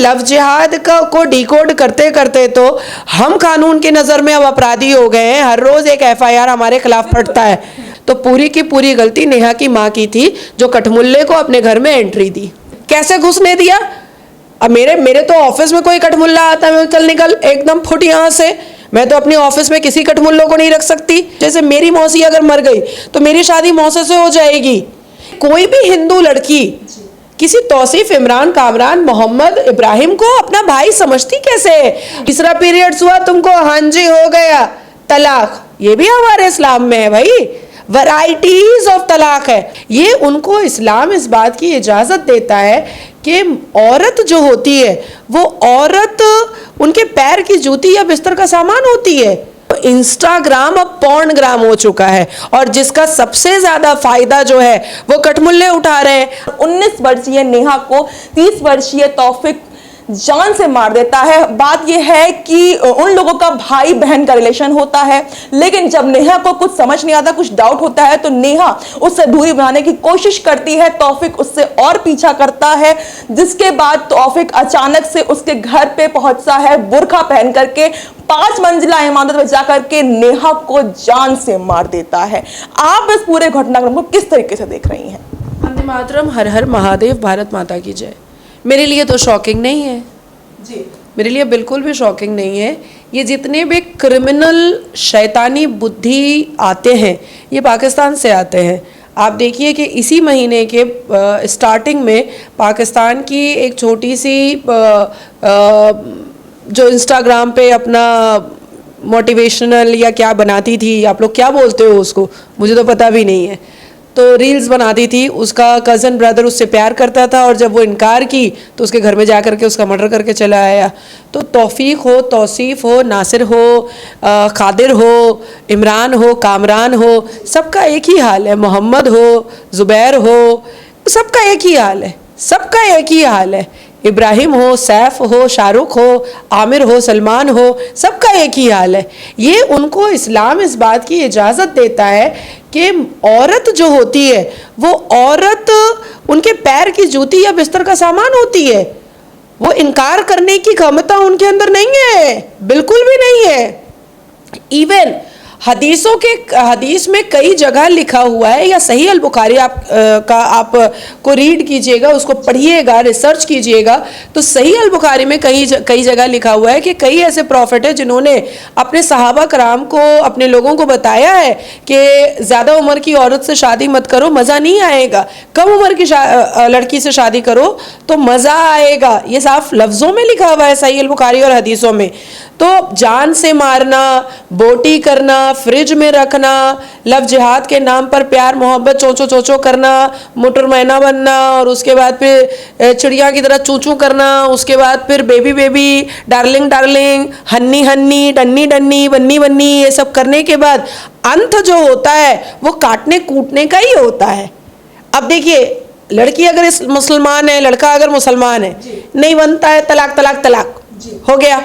Love जिहाद को decode करते करते तो हम कानून की नज़र में अब अपराधी हो गए हैं। हर रोज़ एक FIR हमारे खिलाफ फटता है। तो पूरी की पूरी गलती नेहा की माँ की थी, जो कठमुल्ले को अपने घर में एंट्री दी। कैसे घुसने दिया? अब मेरे तो ऑफिस में कोई कठमुल्ला आता है, मैं चल निकल एकदम फुट यहाँ से। मैं तो अपने ऑफिस में किसी कठमुल्लों को नहीं रख सकती। जैसे मेरी मौसी अगर मर गई तो मेरी शादी मौसे से हो जाएगी। कोई भी हिंदू लड़की किसी तौसीफ, इमरान, कामरान, मोहम्मद, इब्राहिम को अपना भाई समझती कैसे? तीसरा पीरियड्स हुआ तुमको, हाँ जी हो गया, तलाक। ये भी हमारे इस्लाम में है भाई, वैरायटीज ऑफ तलाक है। ये उनको इस्लाम इस बात की इजाज़त देता है कि औरत जो होती है वो औरत उनके पैर की जूती या बिस्तर का सामान होती है। इंस्टाग्राम अब पॉर्नग्राम हो चुका है और जिसका सबसे ज्यादा फायदा जो है वो कठमुल्ले उठा रहे हैं। 19 वर्षीय नेहा को 30 वर्षीय तौफिक जान से मार देता है। बात यह है कि उन लोगों का भाई बहन का रिलेशन होता है, लेकिन जब नेहा को कुछ समझ नहीं आता, कुछ डाउट होता है, तो नेहा उससे दूरी बनाने की कोशिश करती है। तौफिक उससे और पीछा करता है, जिसके बाद तौफिक अचानक से उसके घर पे पहुंचता है बुर्का पहन करके, 5 मंजिला इमारत में जाकर के नेहा को जान से मार देता है। आप इस पूरे घटनाक्रम को किस तरीके से देख रही हैं? वंदे मातरम, हर हर महादेव, भारत माता की जय। मेरे लिए तो शॉकिंग नहीं है जी, मेरे लिए बिल्कुल भी शॉकिंग नहीं है। ये जितने भी क्रिमिनल शैतानी बुद्धि आते हैं ये पाकिस्तान से आते हैं। आप देखिए कि इसी महीने के स्टार्टिंग में पाकिस्तान की एक छोटी सी जो इंस्टाग्राम पे अपना मोटिवेशनल या क्या बनाती थी, आप लोग क्या बोलते हो उसको, मुझे तो पता भी नहीं है, तो रील्स बनाती थी। उसका कज़न ब्रदर उससे प्यार करता था और जब वो इनकार की तो उसके घर में जा कर के उसका मर्डर करके चला आया। तो तौफीक हो, तौसीफ़ हो, नासिर हो, खादिर हो, इमरान हो, कामरान हो, सबका एक ही हाल है। मोहम्मद हो, ज़ुबैर हो, सबका एक ही हाल है, सबका एक ही हाल है। इब्राहिम हो, सैफ हो, शाहरुख हो, आमिर हो, सलमान हो, सबका एक ही हाल है। ये उनको इस्लाम इस बात की इजाज़त देता है कि औरत जो होती है वो औरत उनके पैर की जूती या बिस्तर का सामान होती है। वो इनकार करने की क्षमता उनके अंदर नहीं है, बिल्कुल भी नहीं है। इवन हदीस में कई जगह लिखा हुआ है, या सही अल बुखारी आप को रीड कीजिएगा, उसको पढ़िएगा, रिसर्च कीजिएगा, तो सही अल बुखारी में कई जगह लिखा हुआ है कि कई ऐसे प्रॉफिट है जिन्होंने अपने सहाबा कराम को, अपने लोगों को बताया है कि ज़्यादा उम्र की औरत से शादी मत करो, मज़ा नहीं आएगा, कम उम्र की लड़की से शादी करो तो मज़ा आएगा। ये साफ लफ्ज़ों में लिखा हुआ है सही अल बुखारी और हदीसों में। तो जान से मारना, बोटी करना, फ्रिज में रखना, लव जिहाद के नाम पर प्यार मोहब्बत चोचो चोचो करना, मोटर मैना बनना, और उसके बाद फिर चिड़िया की तरह चूचू करना, उसके बाद फिर baby baby, darling darling, honey honey, डन्नी डन्नी, बन्नी बन्नी, ये सब करने के बाद अंत जो होता है वो काटने कूटने का ही होता है। अब देखिए, लड़की अगर मुसलमान है, लड़का अगर मुसलमान है, नहीं बनता है, तलाक तलाक तलाक हो गया।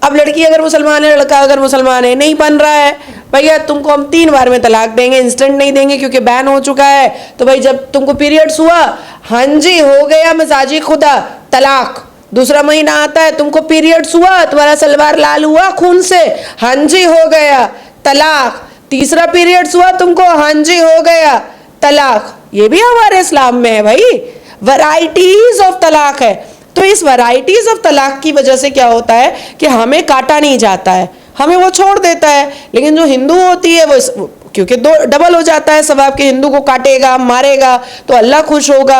अब लड़की अगर मुसलमान है, लड़का अगर मुसलमान है, नहीं बन रहा है, भैया तुमको हम 3 बार में तलाक देंगे, इंस्टेंट नहीं देंगे क्योंकि बैन हो चुका है। तो भाई जब तुमको पीरियड्स हुआ, हाँ जी हो गया, मिजाजी खुदा, तलाक। दूसरा महीना आता है, तुमको पीरियड्स हुआ, तुम्हारा सलवार लाल हुआ खून से, हाँ जी हो गया, तलाक। तीसरा पीरियड्स हुआ तुमको, हाँ जी हो गया, तलाक। ये भी हमारे इस्लाम में है भाई, वैरायटीज ऑफ तलाक है। तो इस वैरायटीज ऑफ तलाक की वजह से क्या होता है कि हमें काटा नहीं जाता है, हमें वो छोड़ देता है। लेकिन जो हिंदू होती है वो क्योंकि डबल हो जाता है सवाब के, हिंदू को काटेगा मारेगा तो अल्लाह खुश होगा,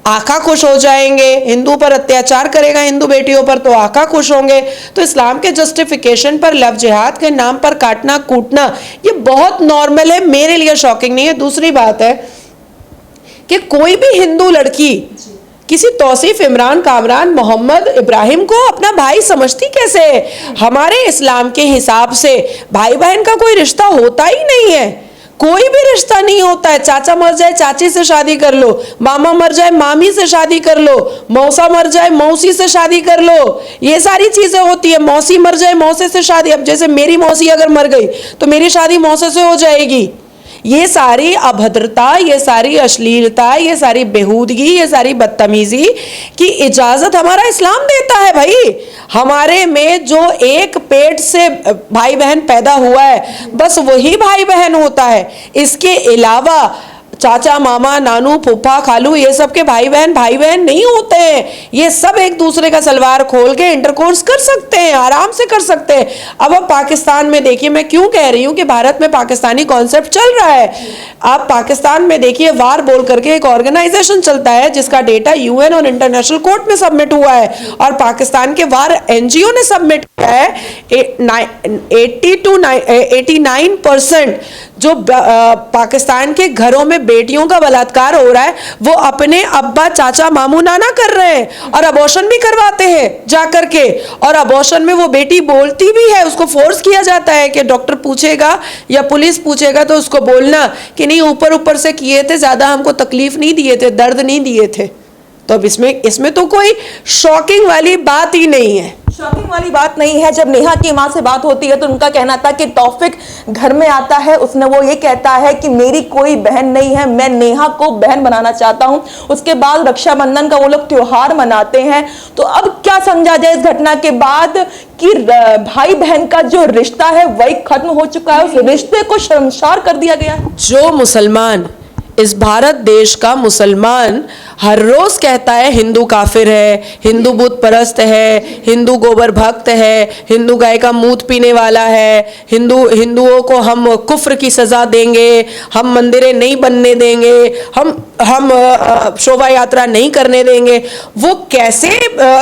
आका खुश हो जाएंगे, हिंदू पर अत्याचार करेगा हिंदू बेटियों पर तो आका खुश होंगे। तो इस्लाम के जस्टिफिकेशन पर लव जिहाद के नाम पर काटना कूटना ये बहुत नॉर्मल है, मेरे लिए शॉकिंग नहीं है। दूसरी बात है कि कोई भी हिंदू लड़की किसी तौसीफ, इमरान, कामरान, मोहम्मद, इब्राहिम को अपना भाई समझती कैसे? हमारे इस्लाम के हिसाब से भाई बहन का कोई रिश्ता होता ही नहीं है, कोई भी रिश्ता नहीं होता है। चाचा मर जाए चाची से शादी कर लो, मामा मर जाए मामी से शादी कर लो, मौसा मर जाए मौसी से शादी कर लो, ये सारी चीजें होती है। मौसी मर जाए मौसे से शादी, अब जैसे मेरी मौसी अगर मर गई तो मेरी शादी मौसे से हो जाएगी। ये सारी अभद्रता, ये सारी अश्लीलता, ये सारी बेहूदगी, ये सारी बदतमीजी की इजाजत हमारा इस्लाम देता है भाई। हमारे में जो एक पेट से भाई बहन पैदा हुआ है बस वही भाई बहन होता है। इसके अलावा चाचा मामा नानू फूफा खालू ये सब के भाई बहन नहीं होते हैं। ये सब एक दूसरे का सलवार खोल के इंटरकोर्स कर सकते हैं, आराम से कर सकते हैं। अब पाकिस्तान में देखिए, मैं क्यों कह रही हूँ कि भारत में पाकिस्तानी कॉन्सेप्ट चल रहा है। आप पाकिस्तान में देखिए, वार बोल करके एक ऑर्गेनाइजेशन चलता है जिसका डेटा यूएन और इंटरनेशनल कोर्ट में सबमिट हुआ है, और पाकिस्तान के वार एनजीओ ने सबमिट किया है। 80 to 89% जो पाकिस्तान के घरों में बेटियों का बलात्कार हो रहा है वो अपने अब्बा चाचा मामू नाना कर रहे हैं, और अबॉर्शन भी करवाते हैं जाकर के। और अबॉर्शन में वो बेटी बोलती भी है, उसको फोर्स किया जाता है कि डॉक्टर पूछेगा या पुलिस पूछेगा तो उसको बोलना कि नहीं, ऊपर ऊपर से किए थे, ज्यादा हमको तकलीफ नहीं दिए थे, दर्द नहीं दिए थे। तो अब इसमें तो कोई शॉकिंग वाली बात ही नहीं है। शॉकिंग वाली बात नहीं है। जब नेहा की माँ से बात होती है तो उनका कहना था कि तौफिक घर में आता है, वो ये कहता है कि मेरी कोई बहन नहीं है, मैं नेहा को बहन बनाना चाहता हूं। उसके बाद रक्षाबंधन का वो लोग त्योहार मनाते हैं। तो अब क्या समझा जाए इस घटना के बाद कि भाई बहन का जो रिश्ता है वही खत्म हो चुका है, उस रिश्ते को शर्मसार कर दिया गया है। जो मुसलमान, इस भारत देश का मुसलमान हर रोज कहता है हिंदू काफिर है, हिंदू बुत परस्त है, हिंदू गोबर भक्त है, हिंदू गाय का मूत पीने वाला है, हिंदुओं को हम कुफ्र की सजा देंगे, हम मंदिरें नहीं बनने देंगे, हम शोभा यात्रा नहीं करने देंगे। वो कैसे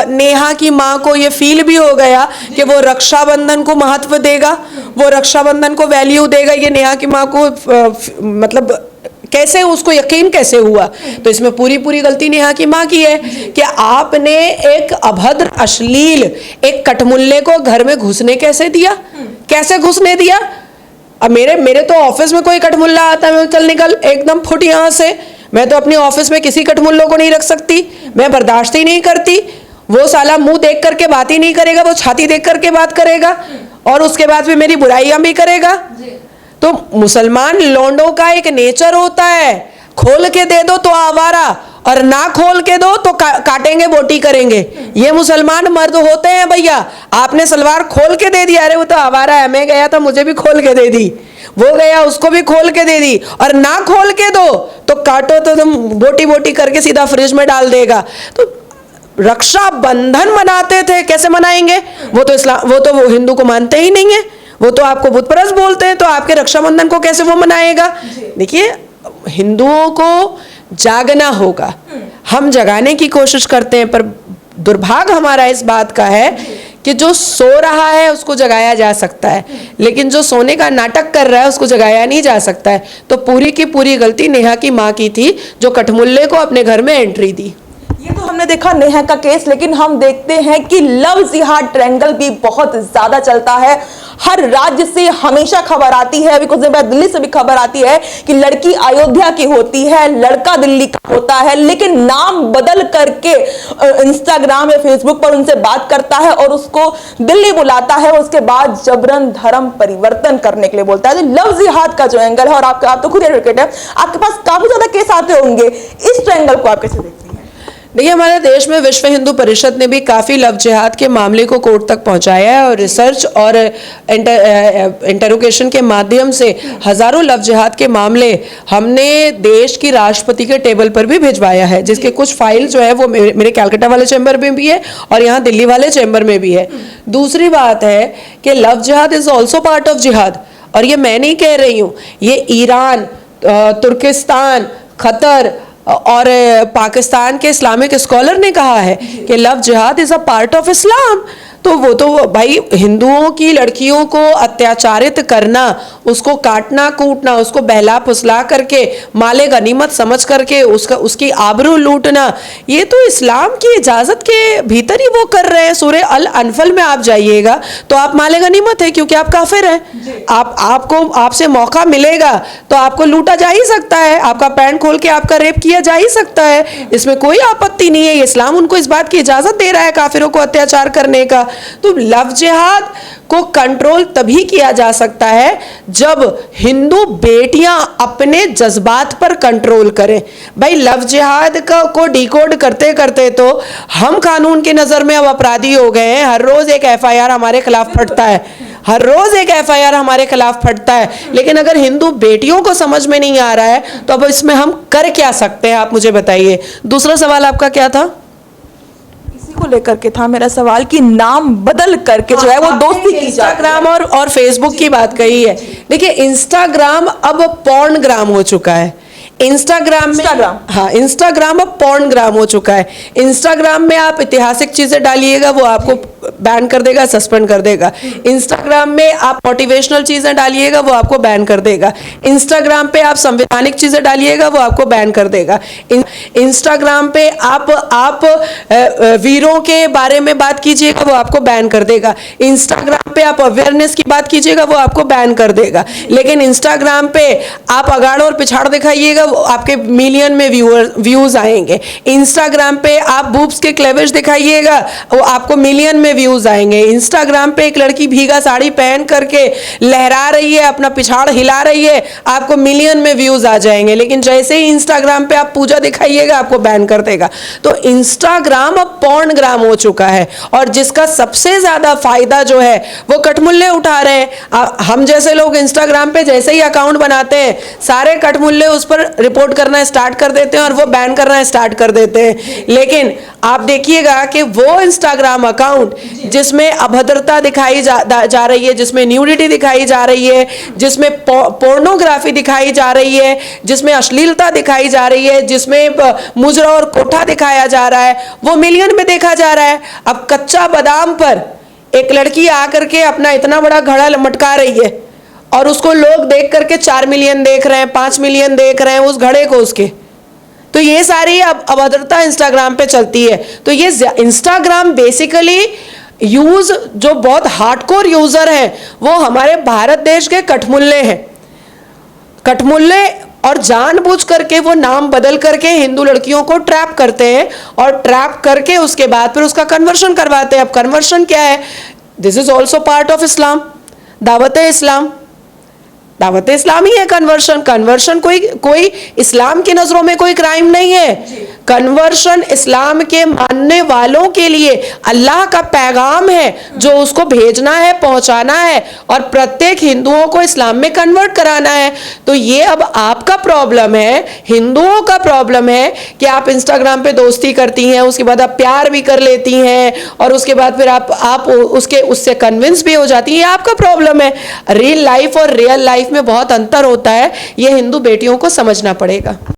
नेहा की माँ को ये फील भी हो गया कि वो रक्षाबंधन को महत्व देगा, वो रक्षाबंधन को वैल्यू देगा, ये नेहा की माँ को मतलब कैसे, उसको यकीन कैसे हुआ? तो इसमें पूरी गलती नेहा की माँ की है कि आपने एक अभद्र अश्लील एक कटमुल्ले को घर में घुसने कैसे दिया, कैसे घुसने दिया? अब मेरे तो ऑफिस में कोई कटमुल्ला आता है, मैं चल निकल, एकदम फुट यहाँ से। मैं तो अपने ऑफिस में किसी कटमुल्लों को नहीं रख सकती, मैं बर्दाश्त ही नहीं करती। वो साला मुंह देख करके बात ही नहीं करेगा, वो छाती देख करके बात करेगा, और उसके बाद फिर मेरी बुराइयां भी करेगा। तो मुसलमान लोंडों का एक नेचर होता है, खोल के दे दो तो आवारा, और ना खोल के दो तो काटेंगे बोटी करेंगे। ये मुसलमान मर्द होते हैं भैया। आपने सलवार खोल के दे दिया, अरे वो तो आवारा है, मैं गया था मुझे भी खोल के दे दी, वो गया उसको भी खोल के दे दी, और ना खोल के दो तो काटो तो तुम बोटी करके सीधा फ्रिज में डाल देगा। तो रक्षाबंधन मनाते थे, कैसे मनाएंगे? वो तो हिंदू को मानते ही नहीं है, वो तो आपको बुतपरस्त बोलते हैं, तो आपके रक्षाबंधन को कैसे वो मनाएगा? देखिए, हिंदुओं को जागना होगा, हम जगाने की कोशिश करते हैं, पर दुर्भाग्य हमारा इस बात का है कि जो सो रहा है उसको जगाया जा सकता है, लेकिन जो सोने का नाटक कर रहा है उसको जगाया नहीं जा सकता है। तो पूरी की पूरी गलती नेहा की माँ की थी, जो कठमुल्ले को अपने घर में एंट्री दी। ये तो हमने देखा नेहा का केस, लेकिन हम देखते हैं कि लव जिहाद ट्रायंगल भी बहुत ज्यादा चलता है। हर राज्य से हमेशा खबर आती है, अभी कुछ दिन बाद दिल्ली से भी खबर आती है कि लड़की अयोध्या की होती है, लड़का दिल्ली का होता है, लेकिन नाम बदल करके इंस्टाग्राम या फेसबुक पर उनसे बात करता है और उसको दिल्ली बुलाता है, उसके बाद जबरन धर्म परिवर्तन करने के लिए बोलता है। लव जिहाद का जो एंगल है, और आप तो खुद एडवोकेट है, आपके पास काफी ज्यादा केस आते होंगे, इस ट्रायंगल को आप कैसे देखते हैं? देखिए, हमारे देश में विश्व हिंदू परिषद ने भी काफ़ी लव जिहाद के मामले को कोर्ट तक पहुंचाया है, और रिसर्च और इंटरोगेशन के माध्यम से हजारों लव जिहाद के मामले हमने देश की राष्ट्रपति के टेबल पर भी भिजवाया है, जिसके कुछ फाइल जो है वो मेरे कैलकाटा वाले चैम्बर में भी है और यहाँ दिल्ली वाले चैम्बर में भी है। दूसरी बात है कि लव जिहाद इज ऑल्सो पार्ट ऑफ जिहाद, और ये मैं नहीं कह रही हूँ, ये ईरान, तुर्किस्तान, कतर और पाकिस्तान के इस्लामिक स्कॉलर ने कहा है कि लव जिहाद is a part of Islam. तो वो तो भाई हिंदुओं की लड़कियों को अत्याचारित करना, उसको काटना कूटना, उसको बहला फुसला करके माले गनीमत समझ करके उसकी आबरू लूटना, ये तो इस्लाम की इजाज़त के भीतर ही वो कर रहे हैं। सूरह अल अनफल में आप जाइएगा तो आप माले गनीमत है, क्योंकि आप काफिर हैं। आपसे मौका मिलेगा तो आपको लूटा जा ही सकता है, आपका पैंट खोल के आपका रेप किया जा ही सकता है, इसमें कोई आपत्ति नहीं है। इस्लाम उनको इस बात की इजाज़त दे रहा है काफिरों को अत्याचार करने का। तो लव जिहाद को कंट्रोल तभी किया जा सकता है जब हिंदू बेटियां अपने जज्बात पर कंट्रोल करें। भाई लव जिहाद को डिकोड करते करते तो हम कानून की नजर में अब अपराधी हो गए हैं। हर रोज एक एफआईआर हमारे खिलाफ फटता है, हर रोज एक एफआईआर हमारे खिलाफ फटता है। लेकिन अगर हिंदू बेटियों को समझ में नहीं आ रहा है तो अब इसमें हम कर क्या सकते हैं, आप मुझे बताइए। दूसरा सवाल आपका क्या था? इसी को लेकर के था मेरा सवाल कि नाम बदल करके जो है वो दोस्ती की इंस्टाग्राम और फेसबुक की बात कही है। देखिए इंस्टाग्राम अब पॉर्नग्राम हो चुका है। इंस्टाग्राम अब पॉर्नग्राम हो चुका है। इंस्टाग्राम में आप ऐतिहासिक चीजें डालिएगा वो आपको बैन कर देगा, सस्पेंड कर देगा। इंस्टाग्राम में आप मोटिवेशनल चीजें डालिएगा वो आपको बैन कर देगा। इंस्टाग्राम पे आप संवैधानिक चीजें डालिएगा वो आपको बैन कर देगा। इंस्टाग्राम पे आप वीरों के बारे में बात कीजिएगा वो आपको बैन कर देगा। इंस्टाग्राम पे आप अवेयरनेस की बात कीजिएगा वो आपको बैन कर देगा। लेकिन इंस्टाग्राम पे आप अगाड़ और पिछाड़ दिखाइएगा वो आपके मिलियन में व्यूज आएंगे। इंस्टाग्राम पे आप बूब्स के क्लेवेज दिखाइएगा वो आपको मिलियन में व्यूज आएंगे। इंस्टाग्राम पे एक लड़की भीगा साड़ी पहन करके लहरा रही है, अपना पिछाड़ हिला रही है, आपको मिलियन में व्यूज आ जाएंगे। लेकिन जैसे ही इंस्टाग्राम पे आप पूजा दिखाइएगा आपको बैन कर देगा। तो इंस्टाग्राम अब पॉर्नग्राम हो चुका है और जिसका सबसे ज्यादा फायदा जो है वो कटमुल्ले उठा रहे हैं। हम जैसे लोग इंस्टाग्राम पे जैसे ही अकाउंट बनाते हैं सारे कटमुल्ले उस पर रिपोर्ट करना स्टार्ट कर देते हैं और वो बैन करना स्टार्ट कर देते हैं। लेकिन आप देखिएगा कि वो इंस्टाग्राम अकाउंट जिसमें अभद्रता दिखाई जा रही है, जिसमें न्यूडिटी दिखाई जा रही है, जिसमें पोर्नोग्राफी दिखाई जा रही है, जिसमें अश्लीलता दिखाई जा रही है, जिसमें मुजरा और कोठा दिखाया जा रहा है, वो मिलियन में देखा जा रहा है। अब कच्चा बादाम पर एक लड़की आकर के अपना इतना बड़ा घड़ा मटका रही है और उसको लोग देख करके 4 मिलियन देख रहे हैं, 5 मिलियन देख रहे हैं उस घड़े को उसके। तो ये सारी अभद्रता इंस्टाग्राम पे चलती है। तो ये इंस्टाग्राम बेसिकली यूज जो बहुत हार्डकोर यूजर हैं वो हमारे भारत देश के कठमुल्ले हैं, कठमुल्ले, और जानबूझ करके वो नाम बदल करके हिंदू लड़कियों को ट्रैप करते हैं और ट्रैप करके उसके बाद फिर उसका कन्वर्शन करवाते हैं। अब कन्वर्शन क्या है? This is also part of Islam, दावत इस्लाम, दावत इस्लाम ही है कन्वर्शन। कन्वर्शन कोई इस्लाम की नजरों में कोई क्राइम नहीं है। कन्वर्शन इस्लाम के मानने वालों के लिए अल्लाह का पैगाम है जो उसको भेजना है, पहुंचाना है और प्रत्येक हिंदुओं को इस्लाम में कन्वर्ट कराना है। तो ये अब आपका प्रॉब्लम है, हिंदुओं का प्रॉब्लम है कि आप इंस्टाग्राम पे दोस्ती करती हैं, उसके बाद आप प्यार भी कर लेती हैं और उसके बाद फिर आप उससे कन्विंस भी हो जाती हैं। ये आपका प्रॉब्लम है। रियल लाइफ और रियल लाइफ में बहुत अंतर होता है, ये हिंदू बेटियों को समझना पड़ेगा।